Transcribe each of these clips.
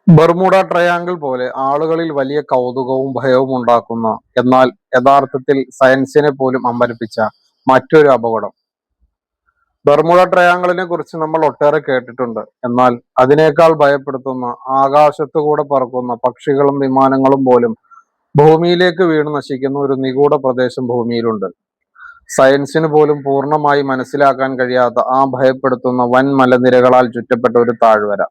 Bermuda triangle പോലെ ആളുകളിൽ വലിയ കൗതുകവും ഭയവും ഉണ്ടാക്കുന്ന, എന്നാൽ യഥാർത്ഥത്തിൽ സയൻസിനെ പോലും അമ്പരപ്പിച്ച മറ്റൊരു അപകടം. ബർമുഡ ട്രയാങ്കിളിനെ കുറിച്ച് നമ്മൾ ഒട്ടേറെ കേട്ടിട്ടുണ്ട്. എന്നാൽ അതിനേക്കാൾ ഭയപ്പെടുത്തുന്ന, ആകാശത്തുകൂടെ പറക്കുന്ന പക്ഷികളും വിമാനങ്ങളും പോലും ഭൂമിയിലേക്ക് വീണ് നശിക്കുന്ന ഒരു നിഗൂഢ പ്രദേശം ഭൂമിയിലുണ്ട്. സയൻസിന് പോലും പൂർണ്ണമായി മനസ്സിലാക്കാൻ കഴിയാത്ത ആ ഭയപ്പെടുത്തുന്ന വൻ മലനിരകളാൽ ചുറ്റപ്പെട്ട ഒരു താഴ്വര.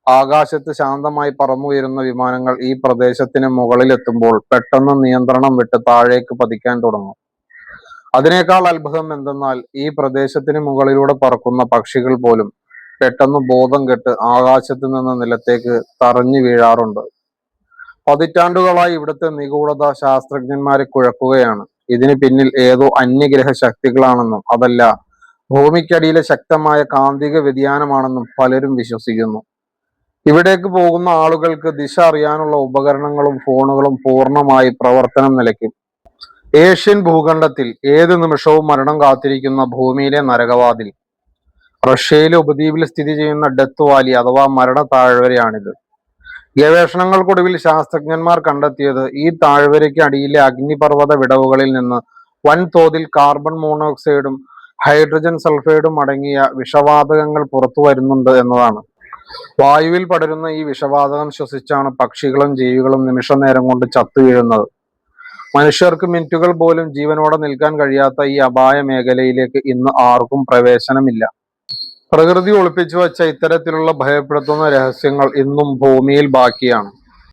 ആകാശത്ത് ശാന്തമായി പറന്നുയരുന്ന വിമാനങ്ങൾ ഈ പ്രദേശത്തിന് മുകളിലെത്തുമ്പോൾ പെട്ടെന്ന് നിയന്ത്രണം വിട്ട് താഴേക്ക് പതിക്കാൻ തുടങ്ങും. അതിനേക്കാൾ അത്ഭുതം എന്തെന്നാൽ ഈ പ്രദേശത്തിന് മുകളിലൂടെ പറക്കുന്ന പക്ഷികൾ പോലും പെട്ടെന്ന് ബോധം കെട്ട് ആകാശത്ത് നിന്ന് നിലത്തേക്ക് തറഞ്ഞു വീഴാറുണ്ട്. പതിറ്റാണ്ടുകളായി ഇവിടുത്തെ നിഗൂഢത ശാസ്ത്രജ്ഞന്മാരെ കുഴക്കുകയാണ്. ഇതിന് പിന്നിൽ ഏതോ അന്യഗ്രഹ ശക്തികളാണെന്നും അതല്ല ഭൂമിക്കടിയിലെ ശക്തമായ കാന്തിക വ്യതിയാനമാണെന്നും പലരും വിശ്വസിക്കുന്നു. ഇവിടേക്ക് പോകുന്ന ആളുകൾക്ക് ദിശ അറിയാനുള്ള ഉപകരണങ്ങളും ഫോണുകളും പൂർണ്ണമായി പ്രവർത്തനം നിലയ്ക്കും. ഏഷ്യൻ ഭൂഖണ്ഡത്തിൽ ഏത് നിമിഷവും മരണം കാത്തിരിക്കുന്ന ഭൂമിയിലെ നരകവാതിൽ റഷ്യയിലെ ഉപദ്വീപിൽ സ്ഥിതി ചെയ്യുന്ന ഡെത്ത് വാലി അഥവാ മരണ താഴ്വരയാണിത്. ഗവേഷണങ്ങൾക്കൊടുവിൽ ശാസ്ത്രജ്ഞന്മാർ കണ്ടെത്തിയത് ഈ താഴ്വരയ്ക്ക് അടിയിലെ അഗ്നിപർവ്വത വിടവുകളിൽ നിന്ന് വൻതോതിൽ കാർബൺ മോണോക്സൈഡും ഹൈഡ്രജൻ സൾഫൈഡും അടങ്ങിയ വിഷവാതകങ്ങൾ പുറത്തു വരുന്നുണ്ട് എന്നതാണ്. വായുവിൽ പടരുന്ന ഈ വിഷവാതകം ശ്വസിച്ചാണ് പക്ഷികളും ജീവികളും നിമിഷ നേരം കൊണ്ട് ചത്തു വീഴുന്നത്. മനുഷ്യർക്ക് മിനിറ്റുകൾ പോലും ജീവനോടെ നിൽക്കാൻ കഴിയാത്ത ഈ അപായ മേഖലയിലേക്ക് ഇന്ന് ആർക്കും പ്രവേശനമില്ല. പ്രകൃതി ഒളിപ്പിച്ചു വച്ച ഇത്തരത്തിലുള്ള ഭയപ്പെടുത്തുന്ന രഹസ്യങ്ങൾ ഇന്നും ഭൂമിയിൽ ബാക്കിയാണ്.